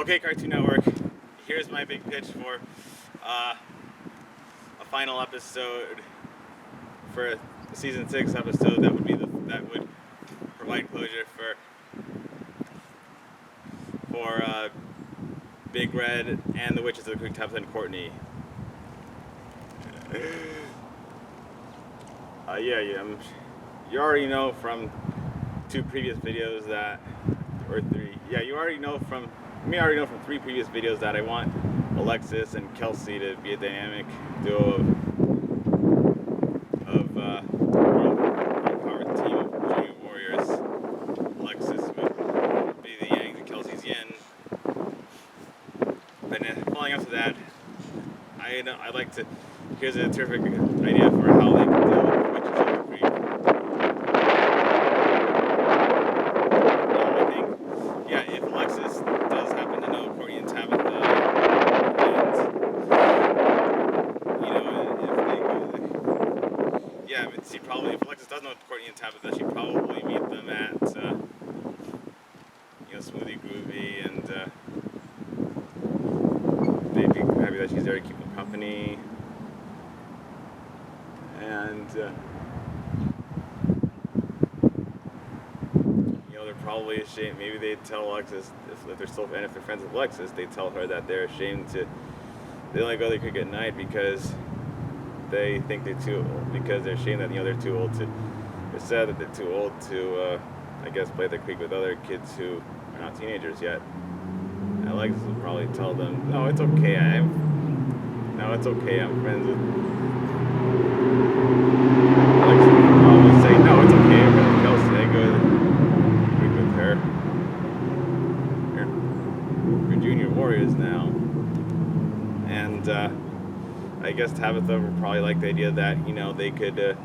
Okay, Cartoon Network, here's my big pitch for a final episode for a season 6 episode that would provide closure for Big Red and the Witches of the Creek, Tabitha and Courtney. You already know from 2 previous videos that, or 3. Yeah, you already know from 3 previous videos that I want Alexis and Kelsey to be a dynamic duo of power team of junior warriors. Alexis would be the yang and Kelsey's yin. But following up to that, I'd like to. Here's a terrific idea for how they can deal with the Witches of the Creek. I think, if Alexis does happen to know Courtney and Tabitha, and if Alexis does know Courtney and Tabitha, she'd probably meet them at Smoothie Groovy, and they'd be happy that she's there to keep them company. And they're probably ashamed. Maybe they'd tell Alexis if they're friends with Alexis, they'd tell her that they're ashamed they only go to the creek at night because they think they're too old, because they're ashamed that they're too old to. They're sad that they're too old to, play the creek with other kids who are not teenagers yet. And Alexis will probably tell them, "No, it's okay. I'm friends with." Alexis will probably say, "No, it's okay. I'm friends with Kelsey. I go to the creek with her. We're junior warriors now." And I guess Tabitha would probably like the idea that they could.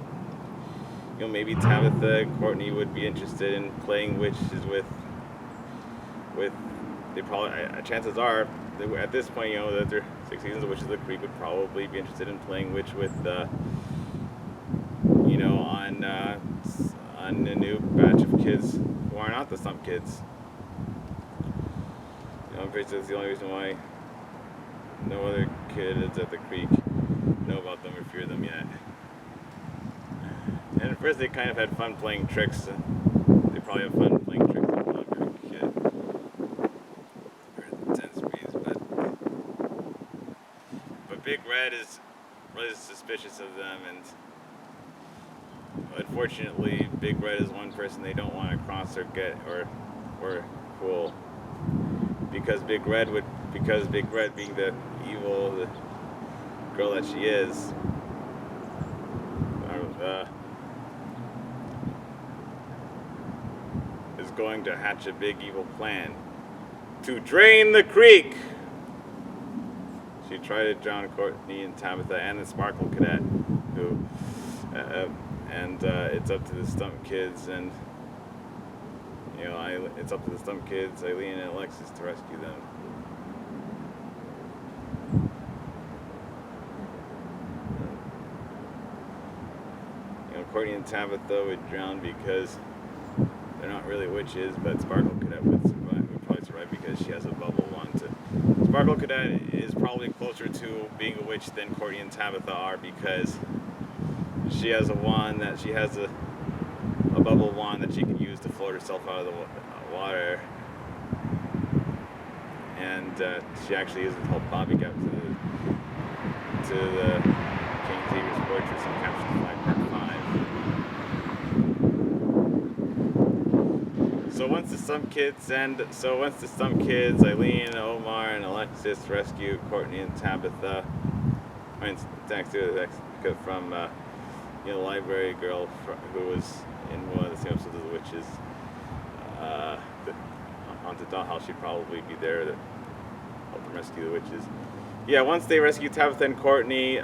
Maybe Tabitha and Courtney would be interested in playing witches with they probably, chances are, at this point, that they're 6 seasons of Witches of the Creek, would probably be interested in playing witch with, on a new batch of kids who are not the Stump Kids. I'm pretty sure that's the only reason why no other kids at the creek know about them or fear them yet. And at first they kind of had fun playing tricks. They probably have fun playing tricks on a kid. Or 10 speeds, but Big Red is really suspicious of them, and unfortunately Big Red is one person they don't want to cross or get or fool. Because Big Red being the evil the girl that she is, is going to hatch a big evil plan to drain the creek. She tried to drown Courtney and Tabitha and the Sparkle Cadet, it's up to the Stump Kids, and it's up to the Stump Kids, Eileen and Alexis, to rescue them. Courtney and Tabitha would drown because they're not really witches, but Sparkle Cadet would probably survive because she has a bubble wand. Sparkle Cadet is probably closer to being a witch than Courtney and Tabitha are, because she has a bubble wand that she can use to float herself out of the water, and she actually uses to help Bobby get to the King Xavier's Fortress and capture the flag Part 5. So once the Stump Kids, Eileen, Omar, and Alexis rescue Courtney and Tabitha, thanks to from the library girl who was in one of the same episodes of The Witches, Haunted Dollhouse, she'd probably be there to help them rescue the witches. Yeah, once they rescue Tabitha and Courtney,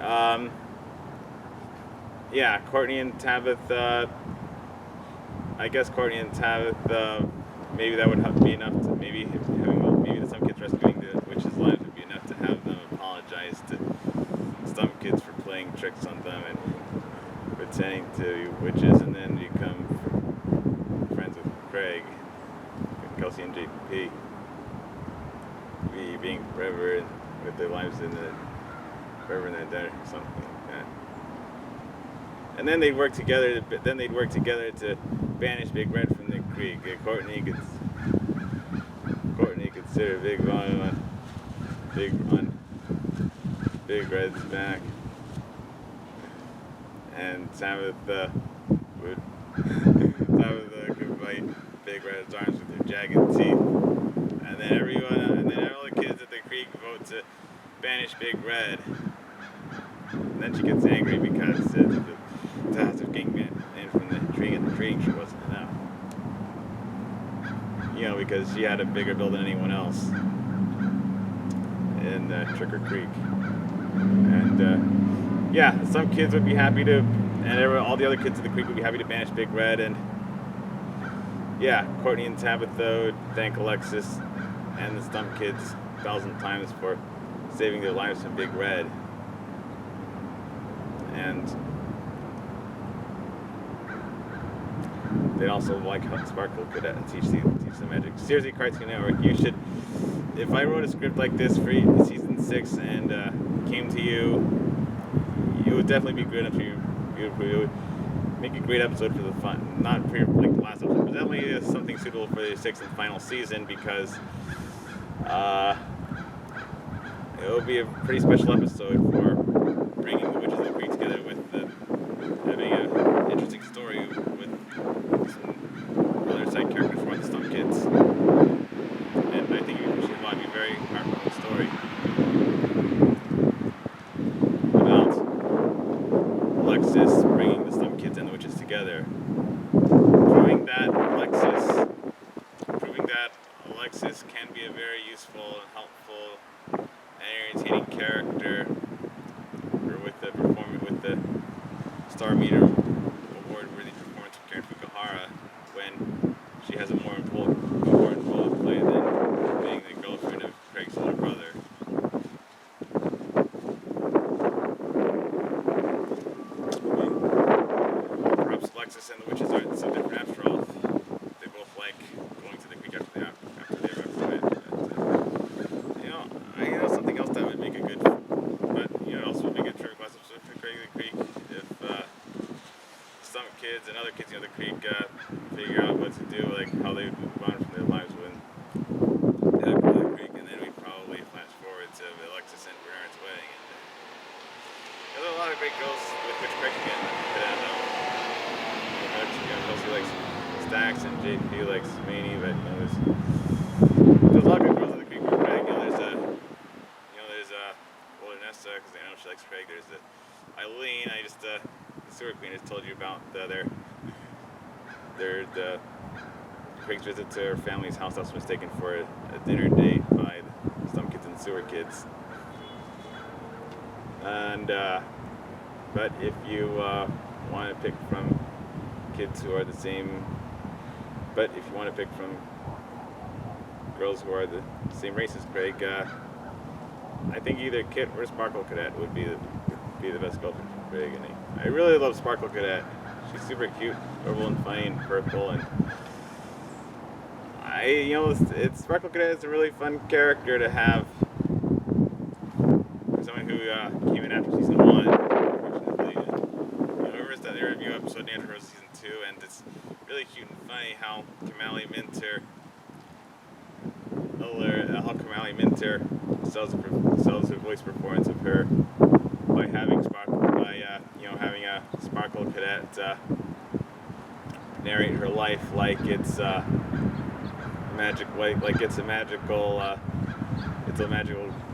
Courtney and Tabitha. I guess Courtney and Tabitha, maybe that would be enough to maybe the Stump Kids rescuing the witches' lives would be enough to have them apologize to Stump Kids for playing tricks on them and pretending to be witches, and then become friends with Craig, Kelsey, and JP. being forever with their lives in the forever in the desert or something like that. And then they'd work together. To banish Big Red from the creek. Courtney considered Big on Big Red's back, and Tabitha could bite Big Red's arms with their jagged teeth. And then all the kids at the creek vote to banish Big Red. And then she gets angry because the odds of getting in from the tree and the tree she wasn't enough. Because she had a bigger bill than anyone else in Tricker Creek. And some kids would be happy to, and all the other kids at the creek would be happy to banish Big Red. And Courtney and Tabitha would thank Alexis and the Stump Kids 1,000 times for saving their lives from Big Red. And they'd also like Sparkle Cadet and teach the magic. Seriously, Cartoon Network, you should. If I wrote a script like this for season 6 and came to you, it would definitely be good enough for you. It would make a great episode for the fun. Not for like the last episode, but definitely something suitable for the 6th and final season, because it will be a pretty special episode for bringing the Witches of the Creek together with having an interesting story with some other side characters from the Stump Kids. And I think it should be a very heartwarming story about Alexis bringing the Stump Kids and the Witches together. Proving that Alexis can be a very useful and helpful and entertaining character, with the Star Meter award-worthy performance of Karen Fukuhara, when she has a more important role to play than being the girlfriend of Craig's older brother. Perhaps Alexis and the Witches aren't so different after all. They both like going to the creek after they evacuate. Something else that would make a good, but it also would be a good trivia class episode for Craig the Creek if some kids and other kids in the creek figure out what to do, like how they move on from their lives when they have the creek, and then we probably flash forward to Alexis and Bernard's wedding. And there are a lot of great girls with which Craig can end up. Chelsea likes Stax and JP likes Maney, but there's a lot of good girls in the creek with Craig. There's Nessa, because I know she likes Craig. There's Eileen, the sewer queen, I just told you about the Craig's visit to her family's house that was mistaken for a dinner date by the Stump Kids and Sewer Kids. And but if you want to pick from kids who are the same, but if you want to pick from girls who are the same race as Craig, I think either Kit or Sparkle Cadet would be the best girlfriend for Craig. And I really love Sparkle Cadet. She's super cute, adorable, and funny, and purple. And Sparkle Cadet is a really fun character to have. For someone who came in after season 1, unfortunately. Remember that review episode in after season 2, and it's really cute and funny how Kamali Minter sells her voice performance of her by having a Sparkle Cadet narrate her life like it's a magical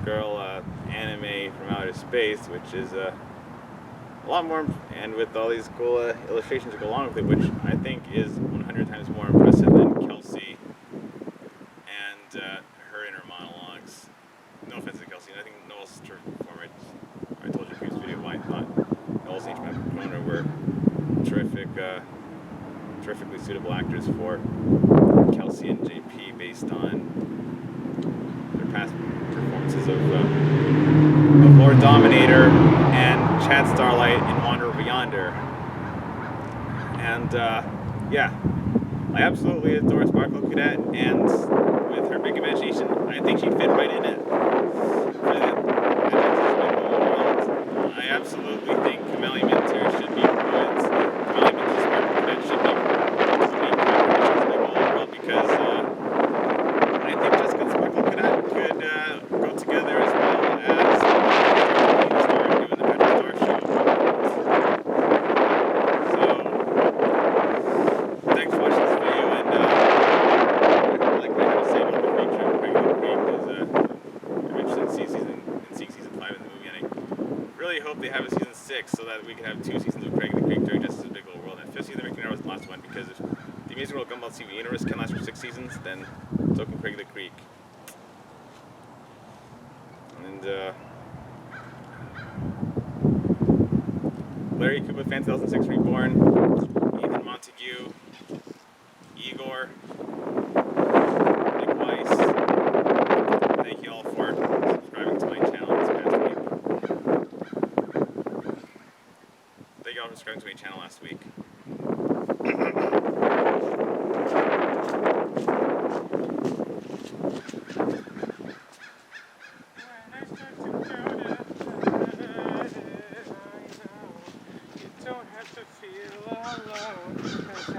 girl anime from outer space, which is a lot more, and with all these cool illustrations to go along with it, which I think is 100 times more impressive than Kelsey and her inner monologues. No offense to Kelsey, I think Noel's terrific performer. I told you in the previous video why I thought Noel and Kona were terrifically suitable actors for Kelsey and JP based on their past performances of Lord Dominator and Chad Starlight in Wander Over Yonder. And I absolutely adore Sparkle Cadet, and with her big imagination, I think she'd fit right in it. I absolutely think Kamali Minter should be Kamali Minter's Sparkle Cadet should be world because I think Jessica and Sparkle Cadet could go together as well as start doing the Patrick Star show. So, thanks for watching this video, and like what I have to say about the Creek trip, Regular Creek, because I'm interested in seeing season 5 in the movie, and I really hope they have a season 6 so that we can have 2 seasons of Craig and the Creek during Justice's Big Old World. And 5th season of Rick and was the last one, because if the Amazing World Gumball TV Universe can last for 6 seasons, then so can Craig the Creek. And Larry Koopa Fan 2006 Reborn, Ethan Montague, Igor, Nick Weiss. Thank you all for subscribing to my channel this past week. Thank you all for subscribing to my channel last week.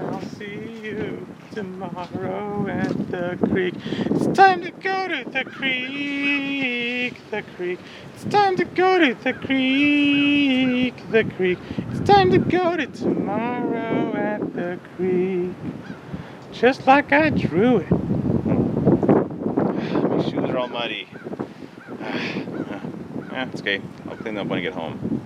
I'll see you tomorrow at the creek. It's time to go to the creek, the creek. It's time to go to the creek, the creek. It's time to go to tomorrow at the creek. Just like I drew it. My shoes are all muddy. It's okay. I'll clean them up when I get home.